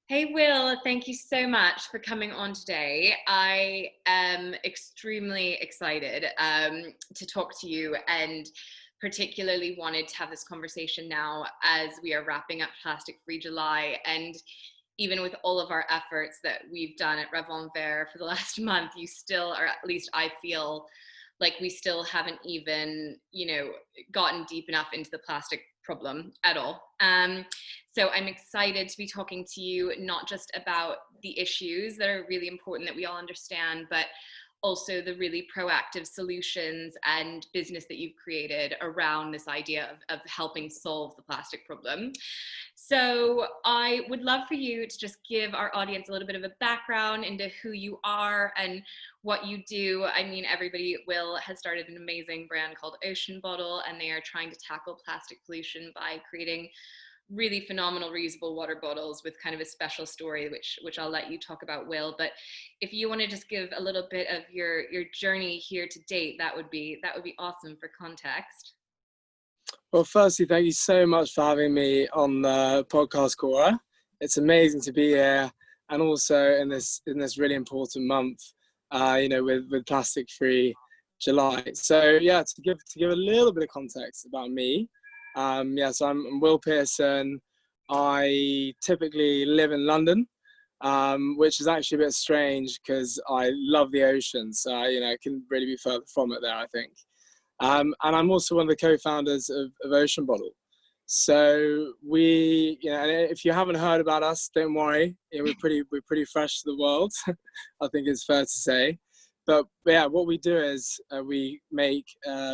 Hey Will, thank you so much for coming on today. I am extremely excited to talk to you, and particularly wanted to have this conversation now as we are wrapping up Plastic Free July. And even with all of our efforts that we've done at Rêve En Vert for the last month, you still, or at least I feel like we still haven't even, gotten deep enough into the plastic problem at all. So I'm excited to be talking to you, not just about the issues that are really important that we all understand, but also the really proactive solutions and business that you've created around this idea of helping solve the plastic problem. So I would love for you to just give our audience a little bit of a background into who you are and what you do. I mean, Will has started an amazing brand called Ocean Bottle, and they are trying to tackle plastic pollution by creating really phenomenal reusable water bottles with kind of a special story, which I'll let you talk about, Will. But if you want to just give a little bit of your journey here to date, that would be awesome for context. Well, firstly, thank you so much for having me on the podcast, Cora. It's amazing to be here, and also in this really important month, with Plastic Free July. So yeah, to give a little bit of context about me. So I'm Will Pearson. I typically live in London, which is actually a bit strange because I love the ocean. So it couldn't really be further from it there, I think. And I'm also one of the co-founders of Ocean Bottle. So we, and if you haven't heard about us, don't worry. We're pretty fresh to the world, I think it's fair to say. But yeah, what we do is we make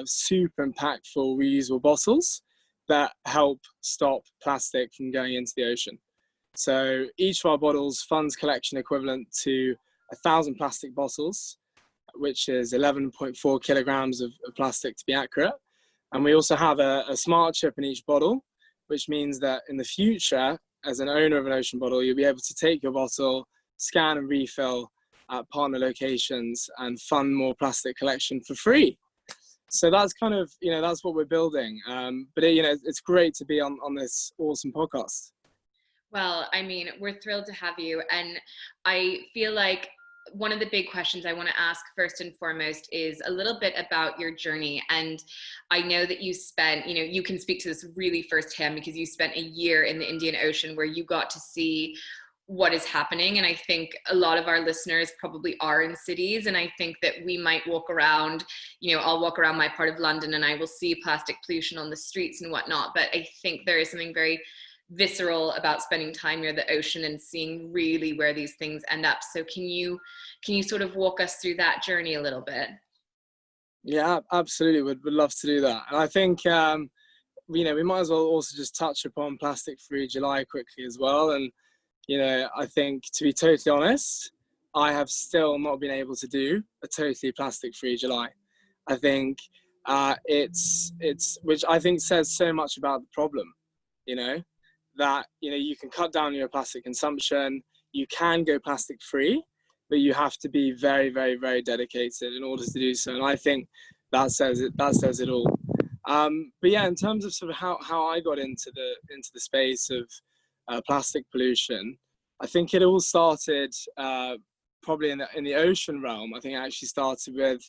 super impactful reusable bottles that help stop plastic from going into the ocean. So each of our bottles funds collection equivalent to 1,000 plastic bottles, which is 11.4 kilograms of plastic to be accurate. And we also have a smart chip in each bottle, which means that in the future, as an owner of an Ocean Bottle, you'll be able to take your bottle, scan and refill at partner locations, and fund more plastic collection for free. So that's kind of, that's what we're building. But it's great to be on this awesome podcast. Well, I mean, we're thrilled to have you. And I feel like one of the big questions I want to ask first and foremost is a little bit about your journey. And I know that you spent, you can speak to this really firsthand because you spent a year in the Indian Ocean where you got to see what is happening. And I think a lot of our listeners probably are in cities. And I think that we might walk around, I'll walk around my part of London and I will see plastic pollution on the streets and whatnot. But I think there is something very visceral about spending time near the ocean and seeing really where these things end up. So can you sort of walk us through that journey a little bit? Yeah, absolutely. Would love to do that. And I think, we might as well also just touch upon Plastic Free July quickly as well. And, I think, to be totally honest, I have still not been able to do a totally plastic free July. I think it's which I think says so much about the problem, that you can cut down your plastic consumption, you can go plastic free, but you have to be very, very, very dedicated in order to do so. And I think that says it all. But yeah, in terms of sort of how I got into the space of plastic pollution, I think it all started probably in the ocean realm. I think it actually started with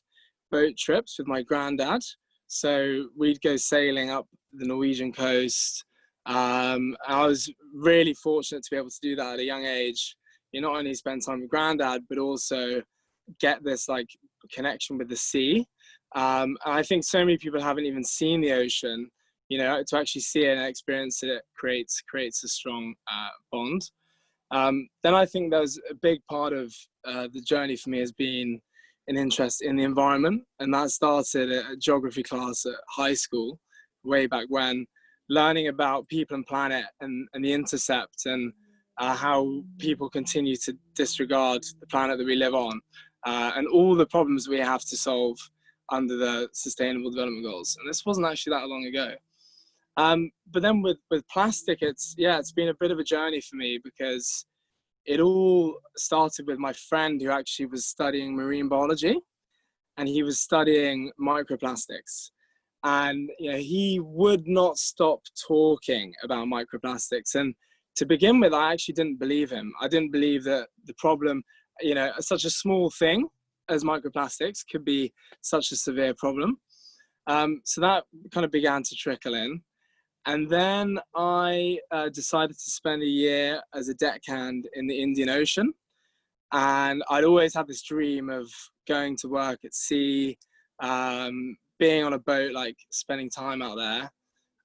boat trips with my granddad. So we'd go sailing up the Norwegian coast. I was really fortunate to be able to do that at a young age. You not only spend time with granddad, but also get this like connection with the sea. And I think so many people haven't even seen the ocean. To actually see it and experience it creates a strong bond. Then I think there's a big part of the journey for me has been an interest in the environment, and that started at a geography class at high school way back when, learning about people and planet and the intercept, and how people continue to disregard the planet that we live on, and all the problems we have to solve under the Sustainable Development Goals. And this wasn't actually that long ago. But then with plastic, it's been a bit of a journey for me, because it all started with my friend who actually was studying marine biology, and he was studying microplastics. And he would not stop talking about microplastics. And to begin with, I actually didn't believe him. I didn't believe that the problem, you know, such a small thing as microplastics could be such a severe problem. So that kind of began to trickle in. And then I decided to spend a year as a deckhand in the Indian Ocean. And I'd always had this dream of going to work at sea, being on a boat, like spending time out there.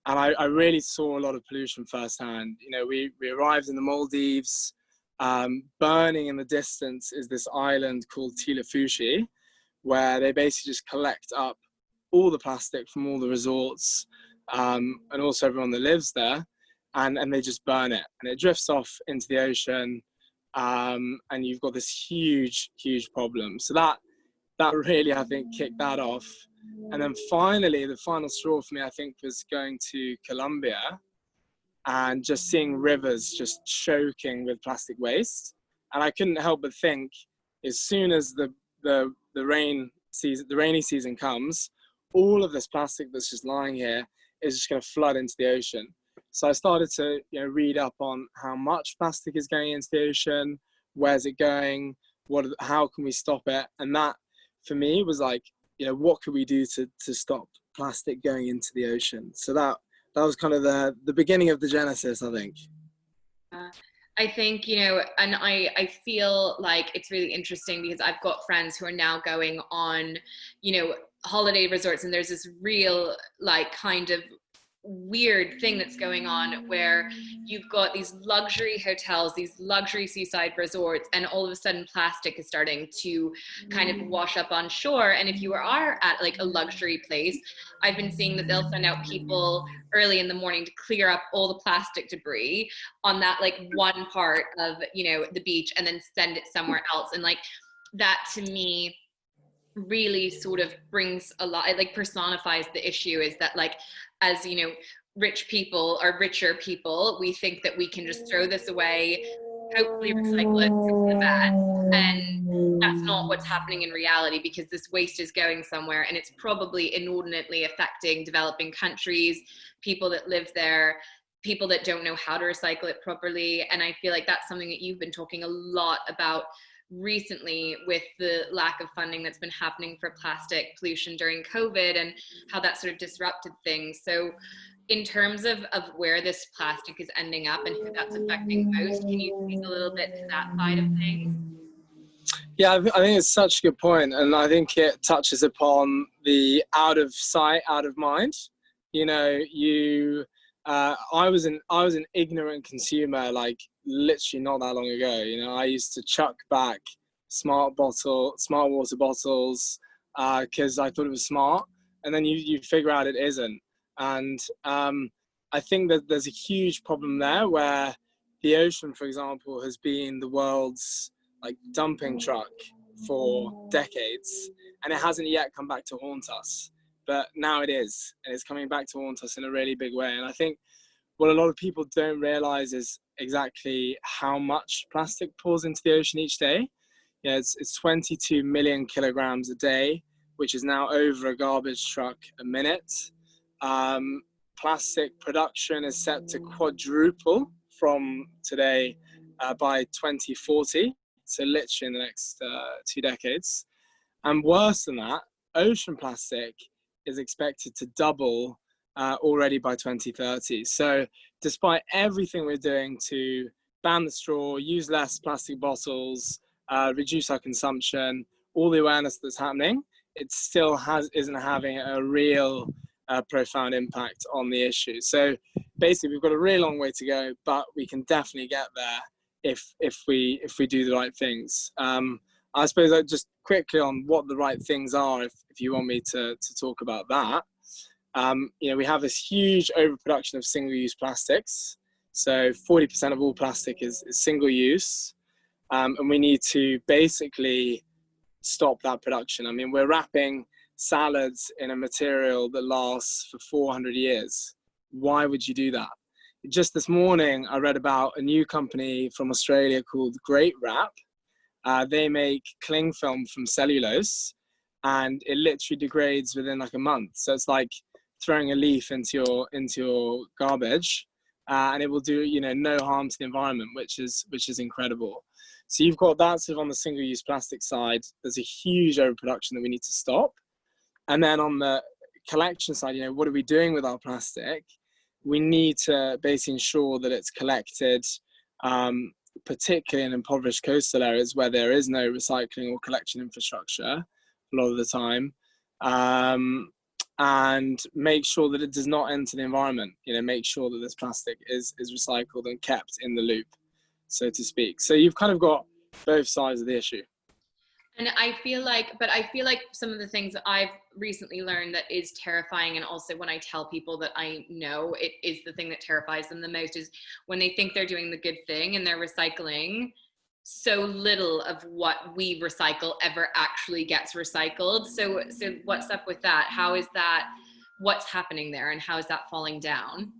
And I really saw a lot of pollution firsthand. You know, we arrived in the Maldives. Burning in the distance is this island called Tilafushi, where they basically just collect up all the plastic from all the resorts, and also everyone that lives there, and they just burn it, and it drifts off into the ocean, and you've got this huge problem. So that really, I think, kicked that off. And then finally, the final straw for me, I think, was going to Colombia and just seeing rivers just choking with plastic waste. And I couldn't help but think, as soon as the rainy season comes, all of this plastic that's just lying here is just going to flood into the ocean. So I started to, you know, read up on how much plastic is going into the ocean, where's it going, how can we stop it? And that, for me, was like, you know, what could we do to stop plastic going into the ocean? So that was kind of the beginning of the genesis, I think. I think, you know, and I feel like it's really interesting because I've got friends who are now going on, you know, holiday resorts, and there's this real, like, kind of weird thing that's going on where you've got these luxury hotels, these luxury seaside resorts, and all of a sudden plastic is starting to kind of wash up on shore. And if you are at like a luxury place, I've been seeing that they'll send out people early in the morning to clear up all the plastic debris on that like one part of, you know, the beach, and then send it somewhere else. And like that, to me, really sort of brings a lot, it like personifies the issue, is that, like, as you know, rich people or richer people, we think that we can just throw this away, hopefully recycle it, hope for the best, and that's not what's happening in reality, because this waste is going somewhere, and it's probably inordinately affecting developing countries, people that live there, people that don't know how to recycle it properly. And I feel like that's something that you've been talking a lot about recently, with the lack of funding that's been happening for plastic pollution during COVID, and how that sort of disrupted things. So in terms of where this plastic is ending up and who that's affecting most, can you speak a little bit to that side of things? Yeah, I think it's such a good point, and I think it touches upon the out of sight, out of mind. You know, I was an ignorant consumer, like literally not that long ago. You know, I used to chuck back smart water bottles because I thought it was smart, and then you figure out it isn't. And I think that there's a huge problem there, where the ocean, for example, has been the world's like dumping truck for decades, and it hasn't yet come back to haunt us. But now it is, and it's coming back to haunt us in a really big way. And I think what a lot of people don't realize is exactly how much plastic pours into the ocean each day. You know, it's 22 million kilograms a day, which is now over a garbage truck a minute. Plastic production is set to quadruple from today by 2040, so literally in the next 2 decades. And worse than that, ocean plastic is expected to double already by 2030. So despite everything we're doing to ban the straw, use less plastic bottles, reduce our consumption, all the awareness that's happening, it still isn't having a real profound impact on the issue. So basically, we've got a really long way to go, but we can definitely get there if we do the right things. I suppose just quickly on what the right things are, if you want me to talk about that. You know, we have this huge overproduction of single-use plastics. So 40% of all plastic is single-use, and we need to basically stop that production. I mean, we're wrapping salads in a material that lasts for 400 years. Why would you do that? Just this morning, I read about a new company from Australia called Great Wrap. They make cling film from cellulose, and it literally degrades within like a month. So it's like throwing a leaf into your garbage. and it will do, you know, no harm to the environment, which is incredible. So you've got that sort of on the single-use plastic side. There's a huge overproduction that we need to stop. And then on the collection side, you know, what are we doing with our plastic? We need to basically ensure that it's collected, particularly in impoverished coastal areas where there is no recycling or collection infrastructure a lot of the time, and make sure that it does not enter the environment. You know, make sure that this plastic is recycled and kept in the loop, so to speak. So you've kind of got both sides of the issue. And I feel like some of the things that I've recently learned that is terrifying, and also when I tell people that I know it is the thing that terrifies them the most, is when they think they're doing the good thing and they're recycling, so little of what we recycle ever actually gets recycled. So what's up with that? How is that? What's happening there, and how is that falling down?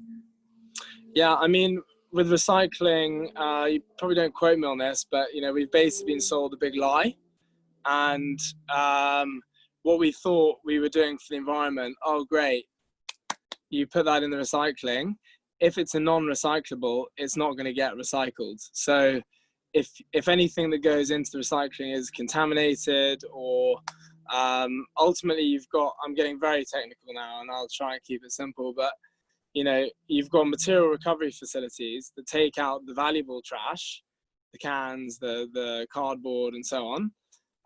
Yeah, I mean, with recycling, you probably don't quote me on this, but you know, we've basically been sold a big lie. And what we thought we were doing for the environment, oh great, you put that in the recycling. If it's a non-recyclable, it's not going to get recycled. So if anything that goes into the recycling is contaminated, or ultimately you've got, I'm getting very technical now and I'll try and keep it simple, but you know, you've got material recovery facilities that take out the valuable trash, the cans, the cardboard and so on.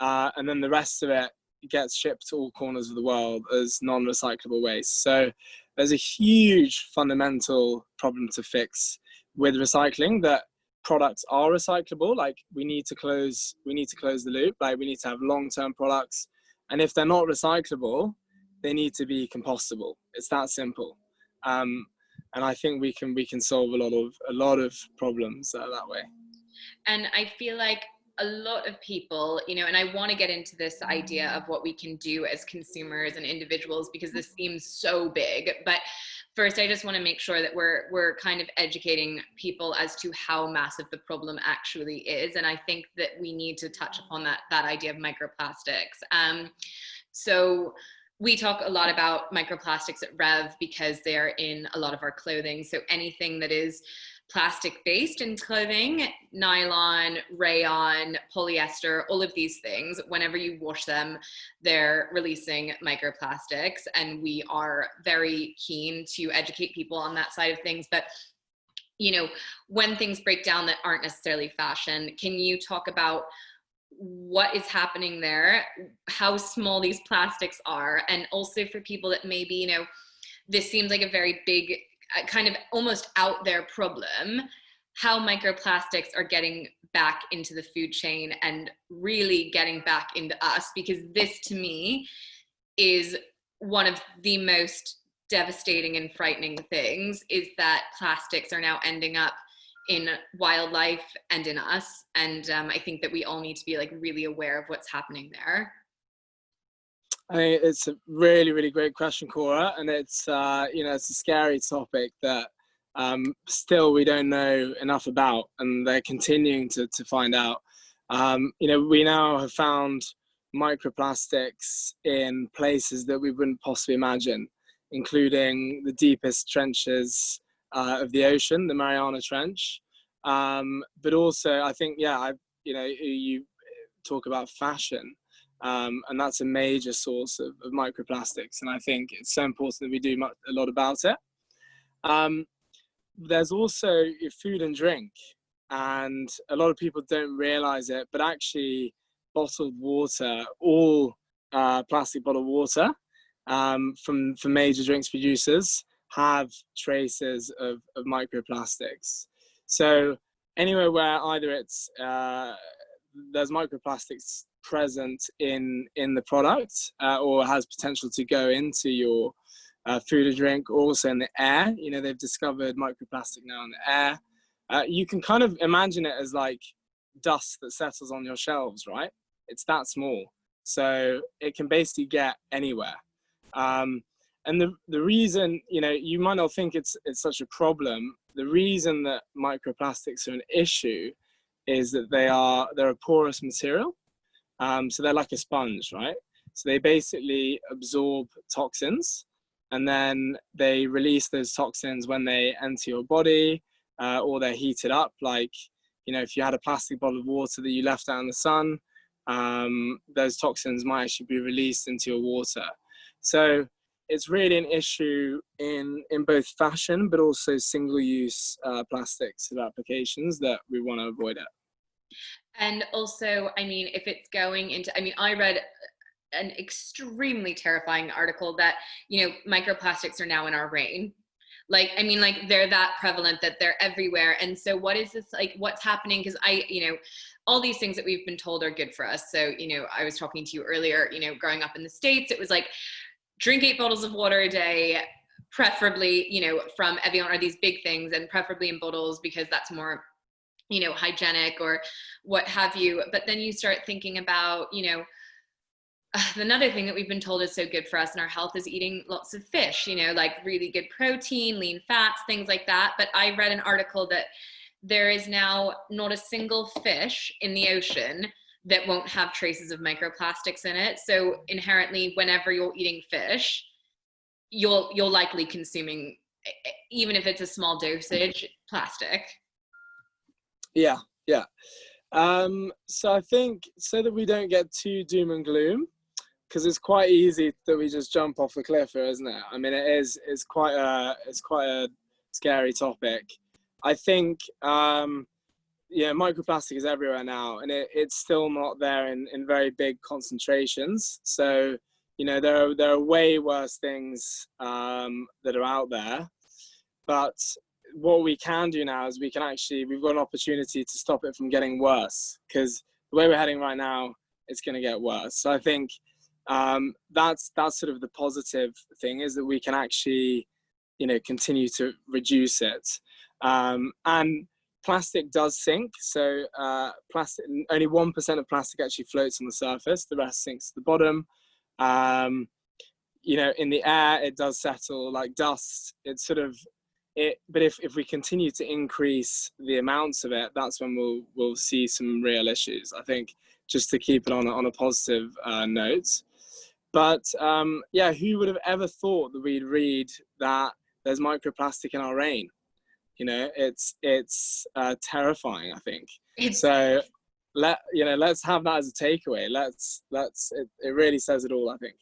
And then the rest of it gets shipped to all corners of the world as non-recyclable waste. So there's a huge fundamental problem to fix with recycling, that products are recyclable. Like we need to close the loop. Like we need to have long-term products. And if they're not recyclable, they need to be compostable. It's that simple. And I think we can solve a lot of problems that way. And I feel like a lot of people, you know, and I want to get into this idea of what we can do as consumers and individuals, because this seems so big. But first, I just want to make sure that we're kind of educating people as to how massive the problem actually is. And I think that we need to touch upon that idea of microplastics. So we talk a lot about microplastics at REV because they're in a lot of our clothing. So anything that is plastic based in clothing, nylon, rayon, polyester, all of these things, whenever you wash them, they're releasing microplastics. And we are very keen to educate people on that side of things. But you know, when things break down that aren't necessarily fashion, can you talk about what is happening there, how small these plastics are, and also for people that maybe, you know, this seems like a very big, kind of almost out there problem, how microplastics are getting back into the food chain and really getting back into us, because this to me is one of the most devastating and frightening things, is that plastics are now ending up in wildlife and in us. And I think that we all need to be like really aware of what's happening there. I mean, it's a really, really great question, Cora, and it's you know, it's a scary topic that still we don't know enough about, and they're continuing to find out. You know, we now have found microplastics in places that we wouldn't possibly imagine, including the deepest trenches of the ocean, the Mariana Trench. But also, I think, yeah, you know, you talk about fashion. And that's a major source of microplastics, and I think it's so important that we do a lot about it. There's also food and drink, and a lot of people don't realize it, but actually bottled water, all plastic bottled water from major drinks producers have traces of microplastics. So anywhere where either it's there's microplastics present in the product or has potential to go into your food or drink, or also in the air. You know, they've discovered microplastic now in the air. You can kind of imagine it as like dust that settles on your shelves, right? It's that small, so it can basically get anywhere. And the reason, you know, you might not think it's such a problem. The reason that microplastics are an issue is that they're a porous material. So they're like a sponge, right? So they basically absorb toxins. and then they release those toxins when they enter your body, or they're heated up. Like, you know, if you had a plastic bottle of water that you left out in the sun, those toxins might actually be released into your water. So it's really an issue in both fashion, but also single-use plastics of applications that we want to avoid it. And also, I mean, if it's going into, I mean, I read an extremely terrifying article that, you know, microplastics are now in our rain. Like, I mean, like, they're that prevalent that they're everywhere. And so what is this, like, what's happening? Because you know, all these things that we've been told are good for us. So, you know, I was talking to you earlier, you know, growing up in the States, it was like, drink 8 bottles of water a day, preferably, you know, from Evian or these big things, and preferably in bottles because that's more, you know, hygienic or what have you. But then you start thinking about, you know, another thing that we've been told is so good for us in our health is eating lots of fish, you know, like really good protein, lean fats, things like that. But I read an article that there is now not a single fish in the ocean that won't have traces of microplastics in it. So inherently, whenever you're eating fish, you're likely consuming, even if it's a small dosage, plastic. Yeah. So I think, so that we don't get too doom and gloom, because it's quite easy that we just jump off the cliff here, isn't it? I mean, it's quite a scary topic. I think, yeah, microplastic is everywhere now, and it's still not there in very big concentrations. So, you know, there are way worse things that are out there. But what we can do now is we've got an opportunity to stop it from getting worse, because the way we're heading right now, it's going to get worse. So I think that's sort of the positive thing, is that we can actually, you know, continue to reduce it. And plastic does sink. So plastic, only 1% of plastic actually floats on the surface. The rest sinks to the bottom. You know, in the air, it does settle like dust. It's sort of it. But if we continue to increase the amounts of it, that's when we'll see some real issues, I think, just to keep it on a positive note. But yeah, who would have ever thought that we'd read that there's microplastic in our rain? You know, it's terrifying, I think. So let's have that as a takeaway. It really says it all, I think.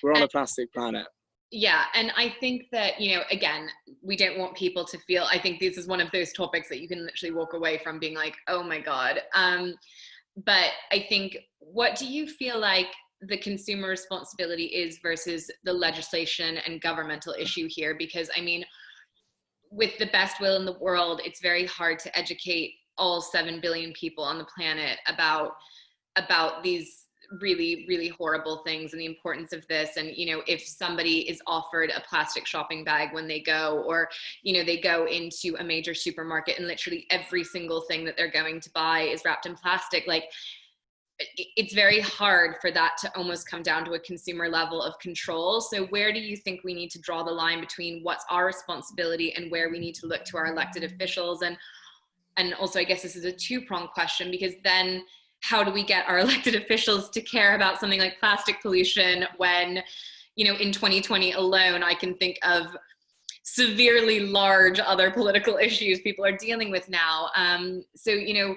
We're on a plastic planet. Yeah, and I think that, you know, again, we don't want people to feel, I think this is one of those topics that you can literally walk away from being like, oh my God. But I think, what do you feel like the consumer responsibility is versus the legislation and governmental issue here? Because, I mean, with the best will in the world, it's very hard to educate all 7 billion people on the planet about these really, really horrible things and the importance of this. And, you know, if somebody is offered a plastic shopping bag when they go, or, you know, they go into a major supermarket and literally every single thing that they're going to buy is wrapped in plastic, like, it's very hard for that to almost come down to a consumer level of control. So where do you think we need to draw the line between what's our responsibility and where we need to look to our elected officials? And also, I guess this is a two-pronged question, because then how do we get our elected officials to care about something like plastic pollution when, you know, in 2020 alone, I can think of severely large other political issues people are dealing with now. So, you know,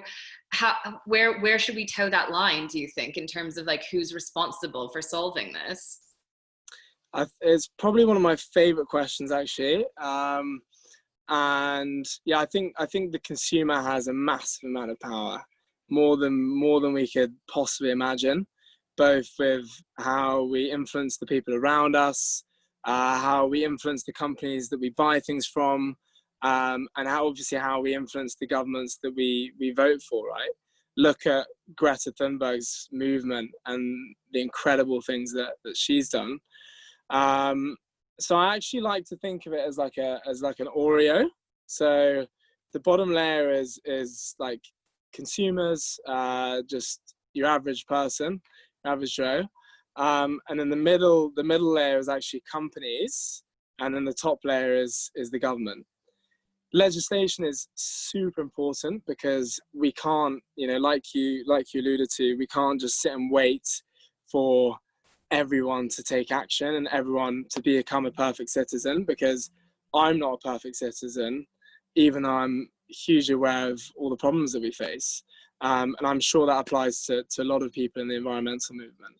where should we toe that line, do you think, in terms of like who's responsible for solving this? It's probably one of my favorite questions, actually. And yeah, I think the consumer has a massive amount of power, more than we could possibly imagine, both with how we influence the people around us, how we influence the companies that we buy things from, and how we influence the governments that we vote for, right? Look at Greta Thunberg's movement and the incredible things that she's done. So I actually like to think of it as like an Oreo. So the bottom layer is like consumers, just your average person, average Joe. And then the middle layer is actually companies, and then the top layer is the government. Legislation is super important, because we can't, you know, like you alluded to, we can't just sit and wait for everyone to take action and everyone to become a perfect citizen, because I'm not a perfect citizen, even though I'm hugely aware of all the problems that we face. And I'm sure that applies to a lot of people in the environmental movement.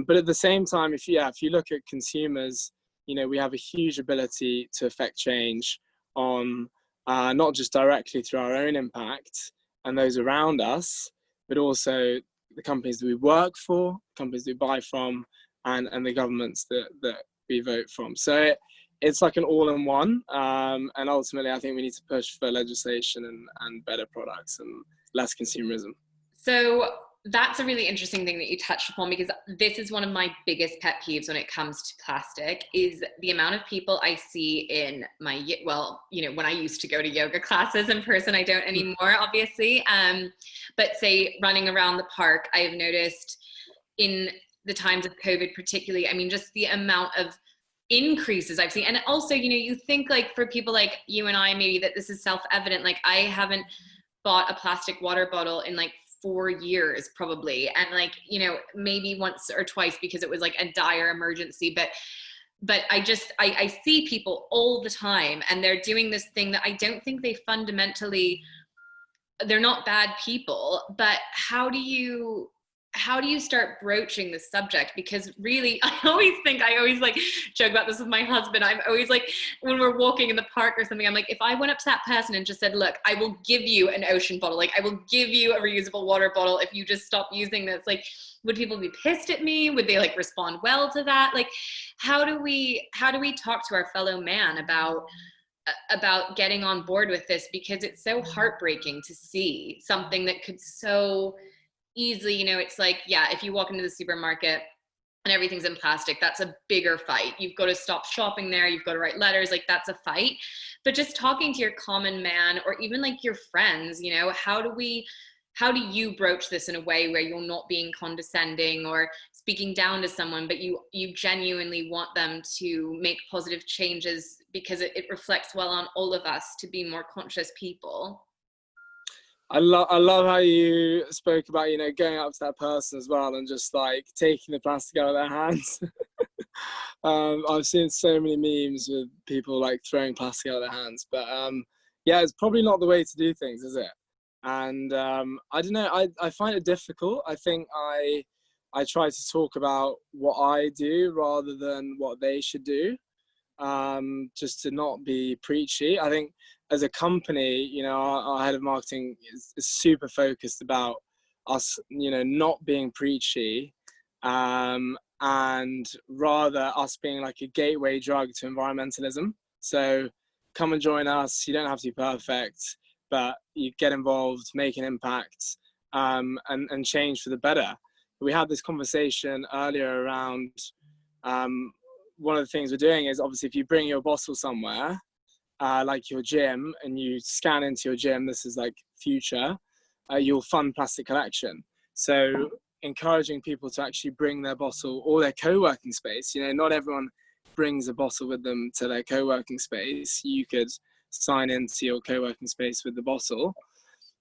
But at the same time, if you look at consumers, we have a huge ability to affect change on not just directly through our own impact and those around us, but also the companies that we work for, companies that we buy from, and the governments that we vote from. So it's like an all-in-one. And ultimately, I think we need to push for legislation and better products and less consumerism. So that's a really interesting thing that you touched upon, because this is one of my biggest pet peeves when it comes to plastic, is the amount of people I see in my, when I used to go to yoga classes in person. I don't anymore, obviously. But say running around the park, I have noticed in the times of COVID particularly, I mean, just the amount of increases I've seen. And also, you think like for people like you and I, maybe that this is self-evident. Like I haven't bought a plastic water bottle in like 4 years probably, and like maybe once or twice because it was like a dire emergency, but I see people all the time, and they're doing this thing that I don't think they're not bad people, but how do you start broaching this subject? Because really, I always like joke about this with my husband. I'm always like, when we're walking in the park or something, I'm like, if I went up to that person and just said, look, I will give you an ocean bottle, like I will give you a reusable water bottle if you just stop using this, like, would people be pissed at me? Would they like respond well to that? Like, how do we talk to our fellow man about getting on board with this? Because it's so heartbreaking to see something that could so easily, it's like, yeah, if you walk into the supermarket and everything's in plastic, that's a bigger fight. You've got to stop shopping there. You've got to write letters. Like that's a fight. But just talking to your common man, or even like your friends, how do you broach this in a way where you're not being condescending or speaking down to someone, but you genuinely want them to make positive changes because it reflects well on all of us to be more conscious people? I love how you spoke about, going up to that person as well and just like taking the plastic out of their hands. I've seen so many memes with people like throwing plastic out of their hands, but yeah, it's probably not the way to do things, is it? And I don't know, I find it difficult. I think I try to talk about what I do rather than what they should do, just to not be preachy. I think as a company, our head of marketing is super focused about us, not being preachy, and rather us being like a gateway drug to environmentalism. So come and join us. You don't have to be perfect, but you get involved, make an impact, and change for the better. We had this conversation earlier around one of the things we're doing is, obviously, if you bring your bottle somewhere, like your gym, and you scan into your gym, this is like future, you'll fund plastic collection. So encouraging people to actually bring their bottle or their co-working space. Not everyone brings a bottle with them to their co-working space. You could sign into your co-working space with the bottle,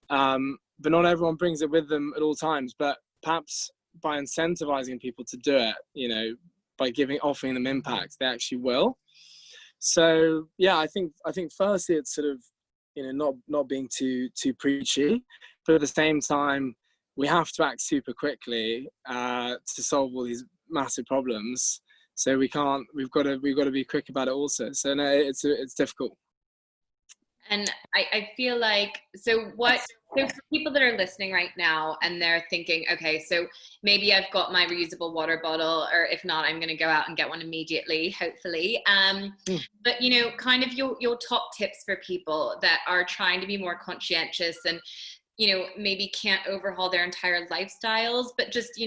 but not everyone brings it with them at all times. But perhaps by incentivizing people to do it, by offering them impact, they actually will. So yeah, I think firstly it's sort of not being too preachy, but at the same time we have to act super quickly to solve all these massive problems. So we've got to be quick about it also. So no, it's difficult. And I feel like, so for people that are listening right now and they're thinking, okay, so maybe I've got my reusable water bottle, or if not, I'm going to go out and get one immediately, hopefully. But, kind of your top tips for people that are trying to be more conscientious and, maybe can't overhaul their entire lifestyles, but just,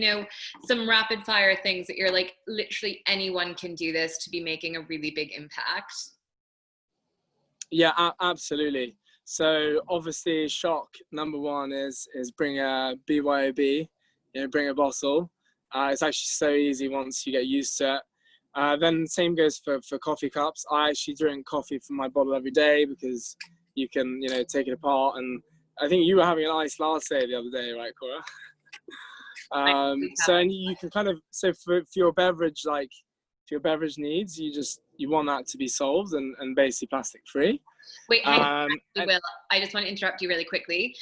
some rapid fire things that you're like, literally anyone can do this to be making a really big impact. Yeah, absolutely. So obviously, shock number one is bring a BYOB, bring a bottle. It's actually so easy once you get used to it. Then the same goes for coffee cups. I actually drink coffee from my bottle every day because you can, take it apart. And I think you were having an iced latte the other day, right, Cora? So and you can kind of, so for your beverage, like for your beverage needs, you want that to be solved and basically plastic free. Wait, hang on, Will, I just want to interrupt you really quickly.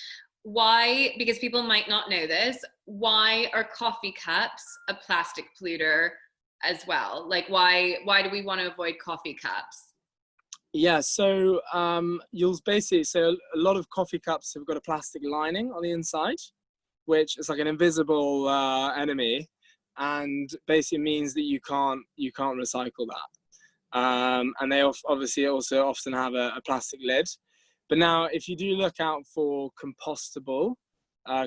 Why, because people might not know this, why are coffee cups a plastic polluter as well? Like why do we want to avoid coffee cups? Yeah, so you'll basically, so a lot of coffee cups have got a plastic lining on the inside, which is like an invisible enemy, and basically means that you can't recycle that. And they obviously also often have a plastic lid. But now, if you do look out for compostable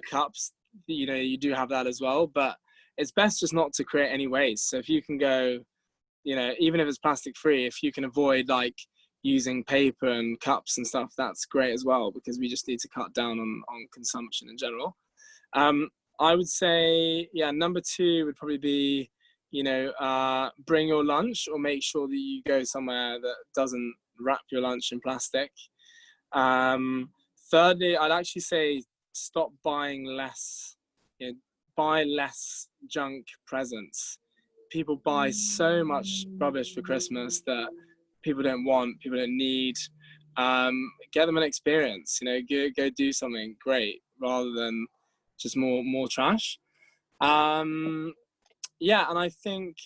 cups, you do have that as well. But it's best just not to create any waste. So if you can go, even if it's plastic free, if you can avoid like using paper and cups and stuff, that's great as well, because we just need to cut down on consumption in general. I would say, yeah, number 2 would probably be, bring your lunch, or make sure that you go somewhere that doesn't wrap your lunch in plastic. Thirdly, I'd actually say stop buying less, buy less junk presents. People buy so much rubbish for Christmas that people don't want, people don't need. Get them an experience, go do something great rather than just more trash. Yeah, and I think,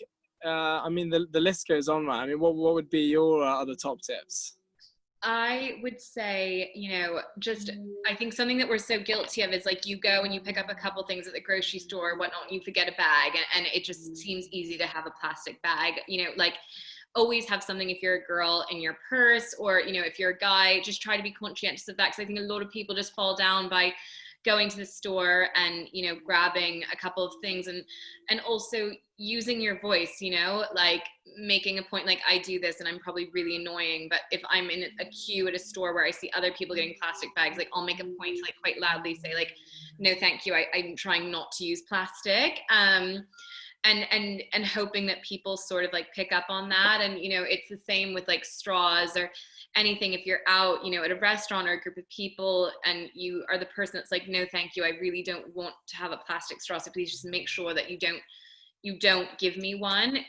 the list goes on, right? I mean, what would be your other top tips? I would say, I think something that we're so guilty of is like you go and you pick up a couple things at the grocery store or whatnot, and you forget a bag, and it just seems easy to have a plastic bag, like always have something if you're a girl in your purse, or, if you're a guy, just try to be conscientious of that. Because I think a lot of people just fall down by going to the store and, grabbing a couple of things, and also using your voice, like making a point. Like I do this and I'm probably really annoying, but if I'm in a queue at a store where I see other people getting plastic bags, like I'll make a point to like quite loudly say like, no, thank you. I'm trying not to use plastic. And hoping that people sort of like pick up on that. And, it's the same with like straws or anything. If you're out, at a restaurant or a group of people and you are the person that's like, no, thank you, I really don't want to have a plastic straw, so please just make sure that you don't give me one.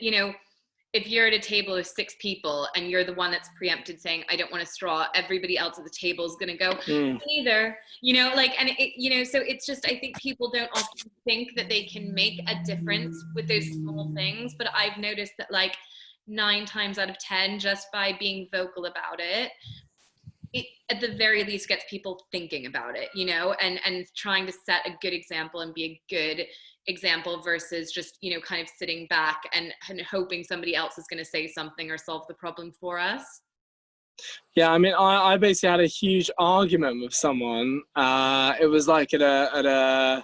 If you're at a table of 6 people and you're the one that's preempted saying, I don't want a straw, everybody else at the table is going to go, neither, so it's just, I think people don't often think that they can make a difference with those small things. But I've noticed that like 9 times out of 10, just by being vocal about it, it at the very least gets people thinking about it, and trying to set a good example and be a good example versus just, kind of sitting back and hoping somebody else is going to say something or solve the problem for us. Yeah, I mean, I basically had a huge argument with someone. It was like it was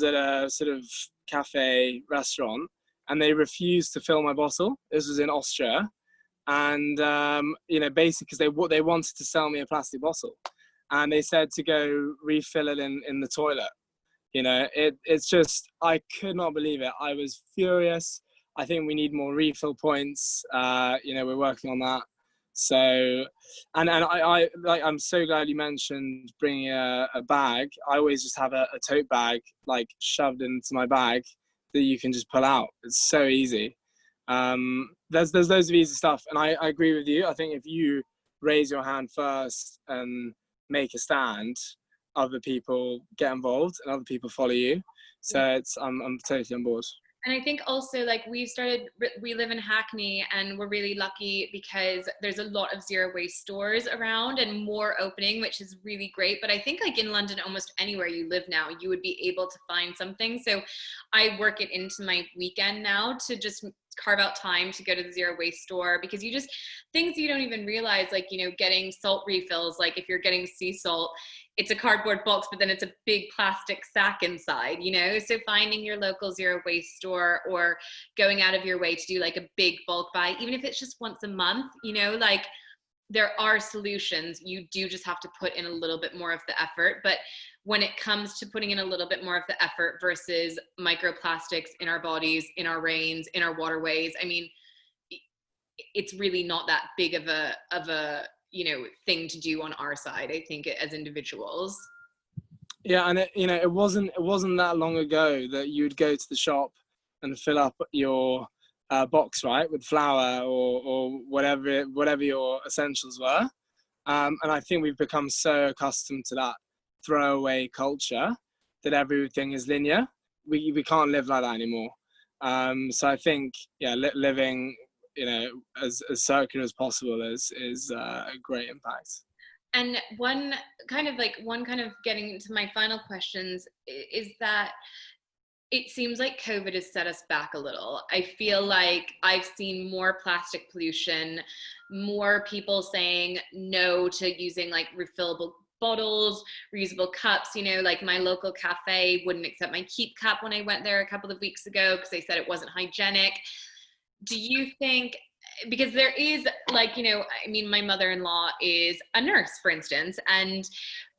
at a sort of cafe restaurant, and they refused to fill my bottle. This was in Austria. And, basically because they wanted to sell me a plastic bottle, and they said to go refill it in the toilet. It's just, I could not believe it. I was furious. I think we need more refill points. We're working on that. So, and I like, I'm so glad you mentioned bringing a bag. I always just have a tote bag like shoved into my bag that you can just pull out. It's so easy. There's loads of easy stuff, and I agree with you. I think if you raise your hand first and make a stand, other people get involved and other people follow you. So I'm totally on board. And I think also like we live in Hackney, and we're really lucky because there's a lot of zero waste stores around and more opening, which is really great. But I think like in London, almost anywhere you live now, you would be able to find something. So I work it into my weekend now to just carve out time to go to the zero waste store, because things you don't even realize, like, getting salt refills, like if you're getting sea salt, it's a cardboard box, but then it's a big plastic sack inside, so finding your local zero waste store, or going out of your way to do like a big bulk buy, even if it's just once a month, like there are solutions. You do just have to put in a little bit more of the effort. But when it comes to putting in a little bit more of the effort versus microplastics in our bodies, in our rains, in our waterways, I mean, it's really not that big of a thing to do on our side, I think, as individuals. Yeah, and it wasn't that long ago that you'd go to the shop and fill up your box, right, with flour or whatever your essentials were. And I think we've become so accustomed to that throwaway culture that everything is linear. We can't live like that anymore. So I think, yeah, living, as circular as possible is a great impact. And one kind of getting into my final questions is that it seems like COVID has set us back a little. I feel like I've seen more plastic pollution, more people saying no to using like refillable bottles, reusable cups. Like my local cafe wouldn't accept my Keep cup when I went there a couple of weeks ago because they said it wasn't hygienic. Do you think, because there is my mother-in-law is a nurse, for instance, and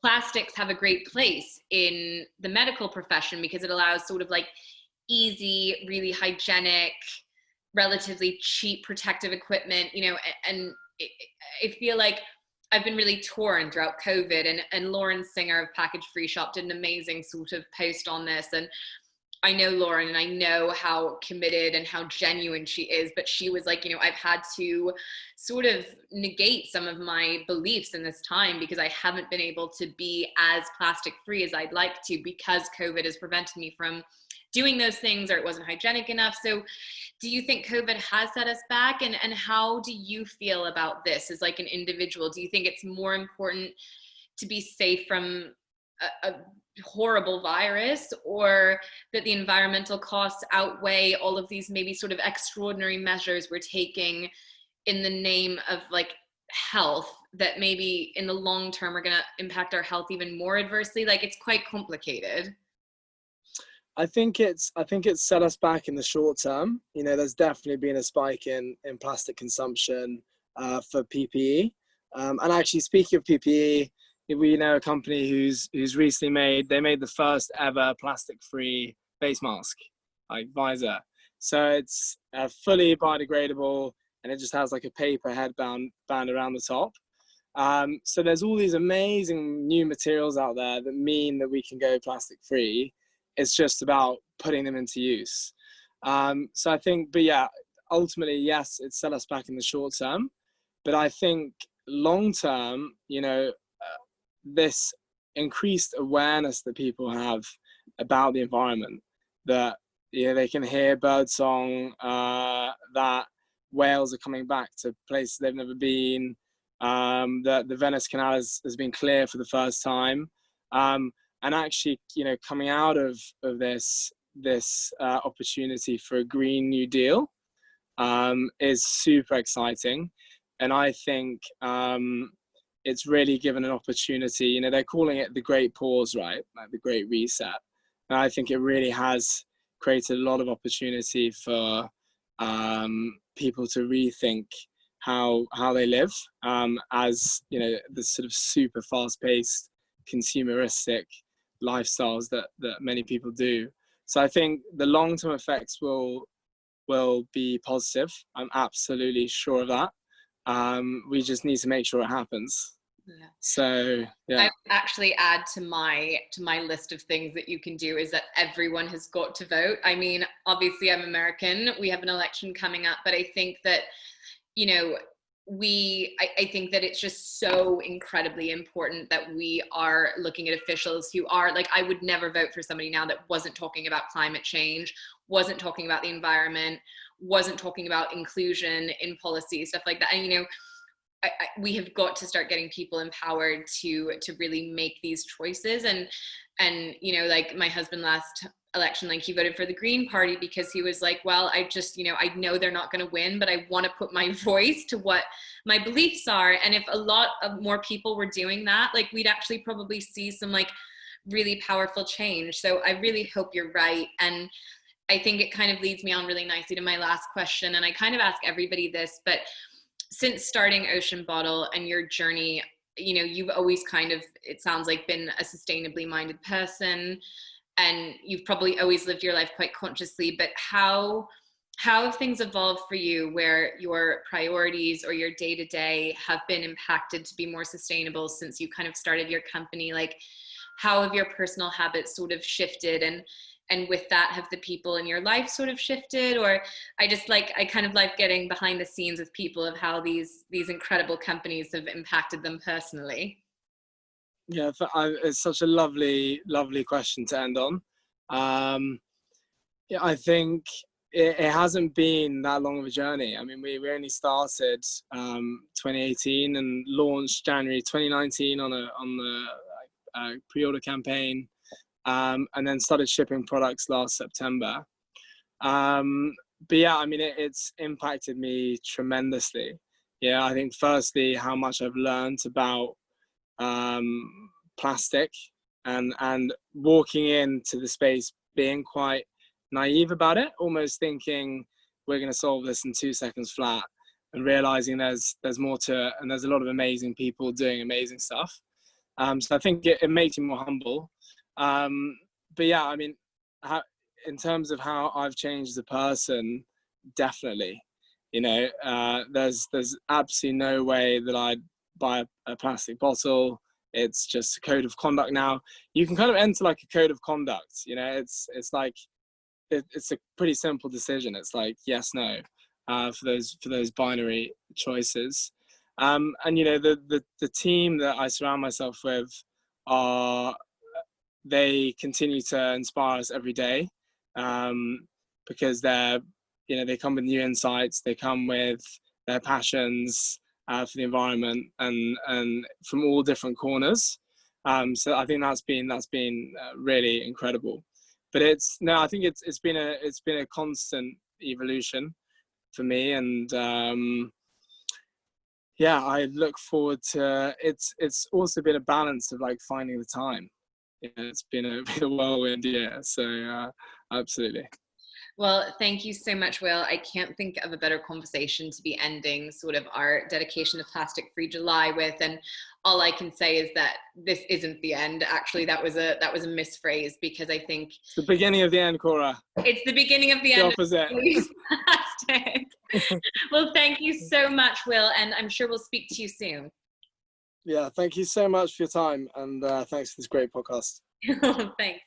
plastics have a great place in the medical profession because it allows sort of like easy, really hygienic, relatively cheap protective equipment, and I feel like I've been really torn throughout COVID, and Lauren Singer of Package Free Shop did an amazing sort of post on this. And I know Lauren and I know how committed and how genuine she is, but she was like, I've had to sort of negate some of my beliefs in this time because I haven't been able to be as plastic free as I'd like to because COVID has prevented me from doing those things, or it wasn't hygienic enough. So do you think COVID has set us back? And how do you feel about this as like an individual? Do you think it's more important to be safe from a horrible virus, or that the environmental costs outweigh all of these maybe sort of extraordinary measures we're taking in the name of like health that maybe in the long term are going to impact our health even more adversely? Like, it's quite complicated. I think it's set us back in the short term. There's definitely been a spike in plastic consumption for PPE. And actually, speaking of PPE, we know a company who's recently made the first ever plastic-free face mask, like visor. So it's fully biodegradable, and it just has like a paper headband around the top. So there's all these amazing new materials out there that mean that we can go plastic-free. It's just about putting them into use. So I think, but yeah, ultimately, yes, it's set us back in the short term, but I think long term, this increased awareness that people have about the environment, that they can hear birdsong, that whales are coming back to places they've never been, that the Venice Canal has been clear for the first time, and actually coming out of this opportunity for a Green New Deal is super exciting. And I think it's really given an opportunity. They're calling it the Great Pause, right? Like the Great Reset. And I think it really has created a lot of opportunity for people to rethink how they live, as the sort of super fast-paced, consumeristic lifestyles that many people do. So I think the long-term effects will be positive. I'm absolutely sure of that. We just need to make sure it happens. Yeah. So yeah, I actually add to my list of things that you can do is that everyone has got to vote. I mean, obviously I'm American, we have an election coming up, but I think that I think that it's just so incredibly important that we are looking at officials who are like, I would never vote for somebody now that wasn't talking about climate change, wasn't talking about the environment, wasn't talking about inclusion in policy, stuff like that. And we have got to start getting people empowered to really make these choices. And like my husband last election, like he voted for the Green Party because he was like, well, I just I know they're not going to win, but I want to put my voice to what my beliefs are. And if a lot of more people were doing that, like we'd actually probably see some like really powerful change. So I really hope you're right. And I think it kind of leads me on really nicely to my last question. And I kind of ask everybody this, but since starting Ocean Bottle and your journey, you've always kind of, it sounds like, been a sustainably minded person, and you've probably always lived your life quite consciously. But how have things evolved for you where your priorities or your day-to-day have been impacted to be more sustainable since you kind of started your company? Like, how have your personal habits sort of shifted, and with that, have the people in your life sort of shifted? Or I kind of like getting behind the scenes with people of how these incredible companies have impacted them personally. Yeah, it's such a lovely question to end on. Yeah, I think it hasn't been that long of a journey. I mean, we only started 2018 and launched January 2019 on the pre-order campaign, and then started shipping products last September. But yeah, I mean, it's impacted me tremendously. Yeah, I think firstly how much I've learned about plastic, and walking into the space being quite naive about it, almost thinking we're going to solve this in 2 seconds flat, and realizing there's more to it, and there's a lot of amazing people doing amazing stuff. So I think it makes you more humble. But yeah, I mean, in terms of how I've changed as a person, definitely. You know, there's absolutely no way that I'd buy a plastic bottle. It's just a code of conduct now. You can kind of enter like a code of conduct. You know, it's like it's a pretty simple decision. It's like yes, no, for those binary choices. And you know, the team that I surround myself with they continue to inspire us every day, because they come with new insights. They come with their passions for the environment, and from all different corners. So I think that's been really incredible. But I think it's been a constant evolution for me, and yeah, I look forward to it's also been a balance of like finding the time. Yeah, it's been a whirlwind year, so absolutely. Well, thank you so much, Will. I can't think of a better conversation to be ending sort of our dedication to Plastic Free July with. And all I can say is that this isn't the end. Actually, that was a misphrase, because I think it's the beginning of the end, Cora. It's the beginning of the end. Opposite. Plastic. Well, thank you so much, Will, and I'm sure we'll speak to you soon. Yeah, thank you so much for your time, and thanks for this great podcast. Thanks.